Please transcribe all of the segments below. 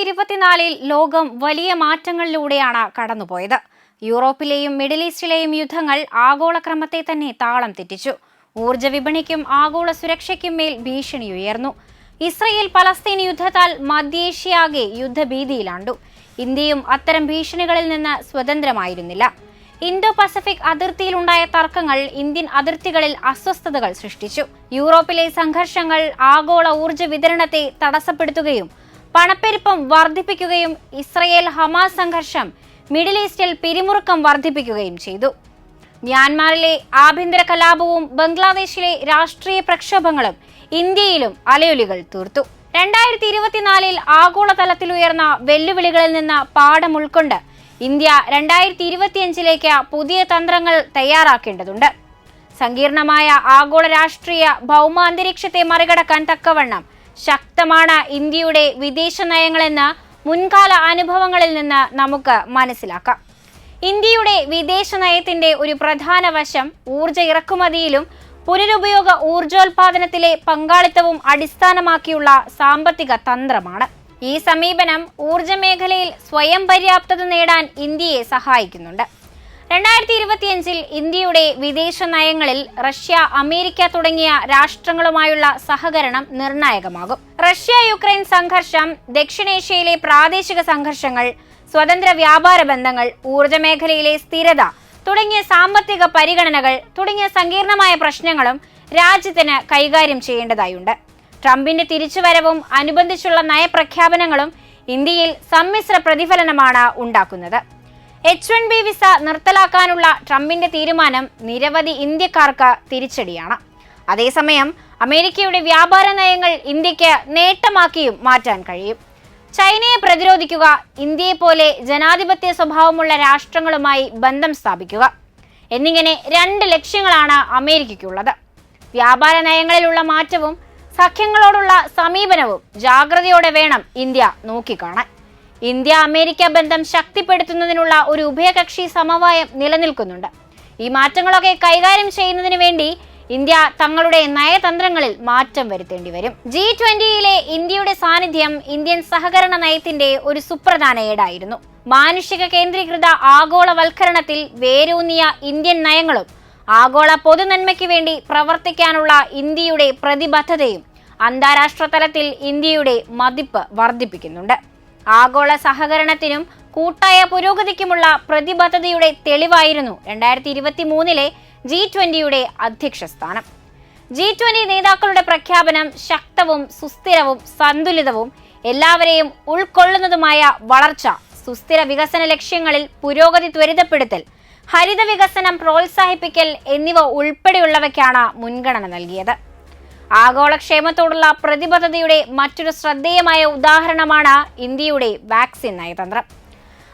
2024 ലോകം വലിയ മാറ്റങ്ങളിലൂടെയാണ് കടന്നുപോയത്. യൂറോപ്പിലെയും മിഡിൽ ഈസ്റ്റിലെയും യുദ്ധങ്ങൾ ആഗോളക്രമത്തെ തന്നെ താളം തെറ്റിച്ചു. ഊർജ്ജ വിപണിക്കും ആഗോള സുരക്ഷയ്ക്കും മേൽ ഭീഷണി ഉയർന്നു. ഇസ്രയേൽ പലസ്തീൻ യുദ്ധത്താൽ മധ്യേഷ്യയാകെ യുദ്ധഭീതിയിലാണ്ടു. ഇന്ത്യയും അത്തരം ഭീഷണികളിൽ നിന്ന് സ്വതന്ത്രമായിരുന്നില്ല. ഇന്തോ പസഫിക് അതിർത്തിയിലുണ്ടായ തർക്കങ്ങൾ ഇന്ത്യൻ അതിർത്തികളിൽ അസ്വസ്ഥതകൾ സൃഷ്ടിച്ചു. യൂറോപ്പിലെ സംഘർഷങ്ങൾ ആഗോള ഊർജ്ജ വിതരണത്തെ തടസ്സപ്പെടുത്തുകയും പണപ്പെരുപ്പം വർദ്ധിപ്പിക്കുകയും ഇസ്രയേൽ ഹമാസ് സംഘർഷം മിഡിൽ ഈസ്റ്റിൽ പിരിമുറുക്കം വർദ്ധിപ്പിക്കുകയും ചെയ്തു. മ്യാൻമാറിലെ ആഭ്യന്തര കലാപവും ബംഗ്ലാദേശിലെ രാഷ്ട്രീയ പ്രക്ഷോഭങ്ങളും ഇന്ത്യയിലും അലയൊലികൾ തീർത്തു. 2024 ആഗോളതലത്തിൽ ഉയർന്ന വെല്ലുവിളികളിൽ നിന്ന് പാഠം ഉൾക്കൊണ്ട് ഇന്ത്യ 2025 പുതിയ തന്ത്രങ്ങൾ തയ്യാറാക്കേണ്ടതുണ്ട്. സങ്കീർണമായ ആഗോള രാഷ്ട്രീയ ഭൗമ അന്തരീക്ഷത്തെ മറികടക്കാൻ തക്കവണ്ണം ശക്തമാണ് ഇന്ത്യയുടെ വിദേശ നയങ്ങളെന്ന് മുൻകാല അനുഭവങ്ങളിൽ നിന്ന് നമുക്ക് മനസ്സിലാക്കാം. ഇന്ത്യയുടെ വിദേശ നയത്തിന്റെ ഒരു പ്രധാന വശം ഊർജ്ജ ഇറക്കുമതിയിലും പുനരുപയോഗ ഊർജോൽപാദനത്തിലെ പങ്കാളിത്തവും അടിസ്ഥാനമാക്കിയുള്ള സാമ്പത്തിക തന്ത്രമാണ്. ഈ സമീപനം ഊർജ്ജ മേഖലയിൽ സ്വയം പര്യാപ്തത നേടാൻ ഇന്ത്യയെ സഹായിക്കുന്നുണ്ട്. 2025 ഇന്ത്യയുടെ വിദേശ നയങ്ങളിൽ റഷ്യ, അമേരിക്ക തുടങ്ങിയ രാഷ്ട്രങ്ങളുമായുള്ള സഹകരണം നിർണായകമാകും. റഷ്യ യുക്രൈൻ സംഘർഷം, ദക്ഷിണേഷ്യയിലെ പ്രാദേശിക സംഘർഷങ്ങൾ, സ്വതന്ത്ര വ്യാപാര ബന്ധങ്ങൾ, ഊർജ്ജ മേഖലയിലെ സ്ഥിരത തുടങ്ങിയ സാമ്പത്തിക പരിഗണനകൾ തുടങ്ങിയ സങ്കീർണമായ പ്രശ്നങ്ങളും രാജ്യത്തിന് കൈകാര്യം ചെയ്യേണ്ടതായുണ്ട്. ട്രംപിന്റെ തിരിച്ചുവരവും അനുബന്ധിച്ചുള്ള നയപ്രഖ്യാപനങ്ങളും ഇന്ത്യയിൽ സമ്മിശ്ര പ്രതിഫലനമാണ് ഉണ്ടാക്കുന്നത്. H-1B വിസ നിർത്തലാക്കാനുള്ള ട്രംപിന്റെ തീരുമാനം നിരവധി ഇന്ത്യക്കാർക്ക് തിരിച്ചടിയാണ്. അതേസമയം അമേരിക്കയുടെ വ്യാപാര നയങ്ങൾ ഇന്ത്യക്ക് നേട്ടമാക്കിയും മാറ്റാൻ കഴിയും. ചൈനയെ പ്രതിരോധിക്കുക, ഇന്ത്യയെ പോലെ ജനാധിപത്യ സ്വഭാവമുള്ള രാഷ്ട്രങ്ങളുമായി ബന്ധം സ്ഥാപിക്കുക എന്നിങ്ങനെ 2 ലക്ഷ്യങ്ങളാണ് അമേരിക്കയ്ക്കുള്ളത്. വ്യാപാര നയങ്ങളിലുള്ള മാറ്റവും സഖ്യങ്ങളോടുള്ള സമീപനവും ജാഗ്രതയോടെ വേണം ഇന്ത്യ നോക്കിക്കാണാൻ. ഇന്ത്യ അമേരിക്ക ബന്ധം ശക്തിപ്പെടുത്തുന്നതിനുള്ള ഒരു ഉഭയകക്ഷി സമവായം നിലനിൽക്കുന്നുണ്ട്. ഈ മാറ്റങ്ങളൊക്കെ കൈകാര്യം ചെയ്യുന്നതിന് വേണ്ടി ഇന്ത്യ തങ്ങളുടെ നയതന്ത്രങ്ങളിൽ മാറ്റം വരുത്തേണ്ടി വരും. G20 ഇന്ത്യയുടെ സാന്നിധ്യം ഇന്ത്യൻ സഹകരണ നയത്തിന്റെ ഒരു സുപ്രധാന ഏടായിരുന്നു. മാനുഷിക കേന്ദ്രീകൃത ആഗോളവൽക്കരണത്തിൽ വേരൂന്നിയ ഇന്ത്യൻ നയങ്ങളും ആഗോള പൊതുനന്മയ്ക്ക് വേണ്ടി പ്രവർത്തിക്കാനുള്ള ഇന്ത്യയുടെ പ്രതിബദ്ധതയും അന്താരാഷ്ട്ര തലത്തിൽ ഇന്ത്യയുടെ മതിപ്പ് വർദ്ധിപ്പിക്കുന്നുണ്ട്. ആഗോള സഹകരണത്തിനും കൂട്ടായ പുരോഗതിക്കുമുള്ള പ്രതിബദ്ധതയുടെ തെളിവായിരുന്നു 2023 G20 അധ്യക്ഷ സ്ഥാനം. G20 നേതാക്കളുടെ പ്രഖ്യാപനം ശക്തവും സുസ്ഥിരവും സന്തുലിതവും എല്ലാവരെയും ഉൾക്കൊള്ളുന്നതുമായ വളർച്ച, സുസ്ഥിര വികസന ലക്ഷ്യങ്ങളിൽ പുരോഗതി ത്വരിതപ്പെടുത്തൽ, ഹരിത വികസനം പ്രോത്സാഹിപ്പിക്കൽ എന്നിവ ഉൾപ്പെടെയുള്ളവയ്ക്കാണ് മുൻഗണന നൽകിയത്. ആഗോളക്ഷേമത്തോടുള്ള പ്രതിബദ്ധതയുടെ മറ്റൊരു ശ്രദ്ധേയമായ ഉദാഹരണമാണ് ഇന്ത്യയുടെ വാക്സിൻ നയതന്ത്രം.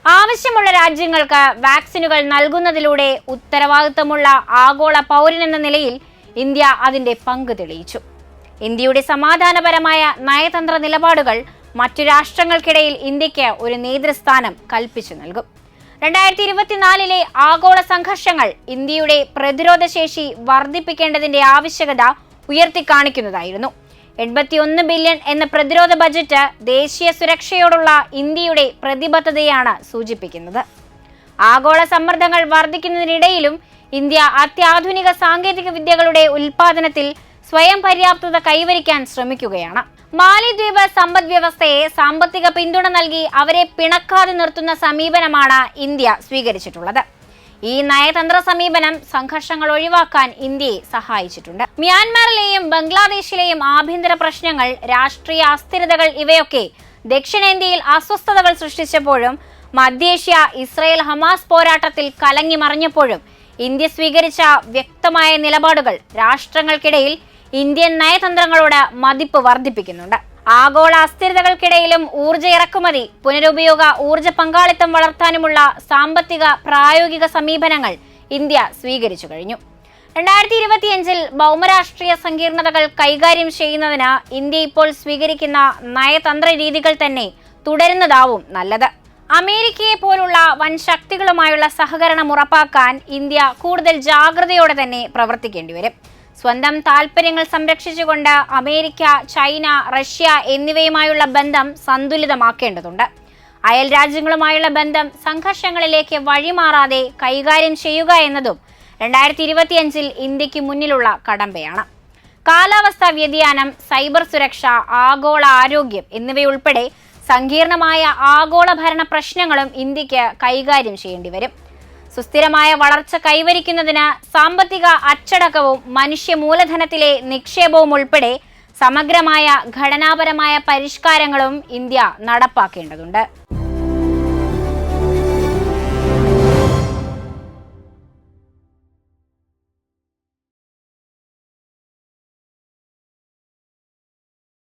ആവശ്യമുള്ള രാജ്യങ്ങൾക്ക് വാക്സിനുകൾ നൽകുന്നതിലൂടെ ഉത്തരവാദിത്തമുള്ള ആഗോള പൗരനെന്ന നിലയിൽ ഇന്ത്യ അതിന്റെ പങ്ക് തെളിയിച്ചു. ഇന്ത്യയുടെ സമാധാനപരമായ നയതന്ത്ര നിലപാടുകൾ മറ്റു രാഷ്ട്രങ്ങൾക്കിടയിൽ ഇന്ത്യക്ക് ഒരു നേതൃസ്ഥാനം കൽപ്പിച്ചു നൽകും. 2024 ആഗോള സംഘർഷങ്ങൾ ഇന്ത്യയുടെ പ്രതിരോധശേഷി വർദ്ധിപ്പിക്കേണ്ടതിന്റെ ആവശ്യകത ഉയർത്തിക്കാണിക്കുന്നതായിരുന്നു. 81 ബില്യൺ എന്ന പ്രതിരോധ ബജറ്റ് ദേശീയ സുരക്ഷയോടുള്ള ഇന്ത്യയുടെ പ്രതിബദ്ധതയാണ് സൂചിപ്പിക്കുന്നത്. ആഗോള സമ്മർദ്ദങ്ങൾ വർദ്ധിക്കുന്നതിനിടയിലും ഇന്ത്യ അത്യാധുനിക സാങ്കേതിക വിദ്യകളുടെ ഉൽപാദനത്തിൽ സ്വയം പര്യാപ്തത കൈവരിക്കാൻ ശ്രമിക്കുകയാണ്. മാലിദ്വീപ് സമ്പദ് വ്യവസ്ഥയെ സാമ്പത്തിക പിന്തുണ നൽകി അവരെ പിണക്കാതെ നിർത്തുന്ന സമീപനമാണ് ഇന്ത്യ സ്വീകരിച്ചിട്ടുള്ളത്. ഈ നയതന്ത്ര സമീപനം സംഘർഷങ്ങൾ ഒഴിവാക്കാൻ ഇന്ത്യയെ സഹായിച്ചിട്ടുണ്ട്. മ്യാൻമാറിലെയും ബംഗ്ലാദേശിലെയും ആഭ്യന്തര പ്രശ്നങ്ങൾ, രാഷ്ട്രീയ അസ്ഥിരതകൾ ഇവയൊക്കെ ദക്ഷിണേന്ത്യയിൽ അസ്വസ്ഥതകൾ സൃഷ്ടിച്ചപ്പോഴും മധ്യേഷ്യ ഇസ്രയേൽ ഹമാസ് പോരാട്ടത്തിൽ കലങ്ങി മറിഞ്ഞപ്പോഴും ഇന്ത്യ സ്വീകരിച്ച വ്യക്തമായ നിലപാടുകൾ രാഷ്ട്രങ്ങൾക്കിടയിൽ ഇന്ത്യൻ നയതന്ത്രങ്ങളോട് മതിപ്പ് വർദ്ധിപ്പിക്കുന്നുണ്ട്. ആഗോള അസ്ഥിരതകൾക്കിടയിലും ഊർജ്ജ ഇറക്കുമതി, പുനരുപയോഗ ഊർജ്ജ പങ്കാളിത്തം വളർത്താനുമുള്ള സാമ്പത്തിക പ്രായോഗിക സമീപനങ്ങൾ ഇന്ത്യ സ്വീകരിച്ചു കഴിഞ്ഞു. 2025 ഭൗമരാഷ്ട്രീയ സങ്കീർണതകൾ കൈകാര്യം ചെയ്യുന്നതിന് ഇന്ത്യ ഇപ്പോൾ സ്വീകരിക്കുന്ന നയതന്ത്ര രീതികൾ തന്നെ തുടരുന്നതാവും നല്ലത്. അമേരിക്കയെ പോലുള്ള വൻ ശക്തികളുമായുള്ള സഹകരണം ഉറപ്പാക്കാൻ ഇന്ത്യ കൂടുതൽ ജാഗ്രതയോടെ തന്നെ പ്രവർത്തിക്കേണ്ടി വരും. സ്വന്തം താൽപ്പര്യങ്ങൾ സംരക്ഷിച്ചുകൊണ്ട് അമേരിക്ക, ചൈന, റഷ്യ എന്നിവയുമായുള്ള ബന്ധം സന്തുലിതമാക്കേണ്ടതുണ്ട്. അയൽ രാജ്യങ്ങളുമായുള്ള ബന്ധം സംഘർഷങ്ങളിലേക്ക് വഴിമാറാതെ കൈകാര്യം ചെയ്യുക എന്നതും 2025 ഇന്ത്യക്ക് മുന്നിലുള്ള കടമ്പയാണ്. കാലാവസ്ഥാ വ്യതിയാനം, സൈബർ സുരക്ഷ, ആഗോള ആരോഗ്യം എന്നിവയുൾപ്പെടെ സങ്കീർണമായ ആഗോള ഭരണ പ്രശ്നങ്ങളും ഇന്ത്യക്ക് കൈകാര്യം ചെയ്യേണ്ടി വരും. സുസ്ഥിരമായ വളർച്ച കൈവരിക്കുന്നതിന് സാമ്പത്തിക അച്ചടക്കവും മനുഷ്യ മൂലധനത്തിലെ നിക്ഷേപവും ഉൾപ്പെടെ സമഗ്രമായ ഘടനാപരമായ പരിഷ്കാരങ്ങളും ഇന്ത്യ നടപ്പാക്കേണ്ടതുണ്ട്.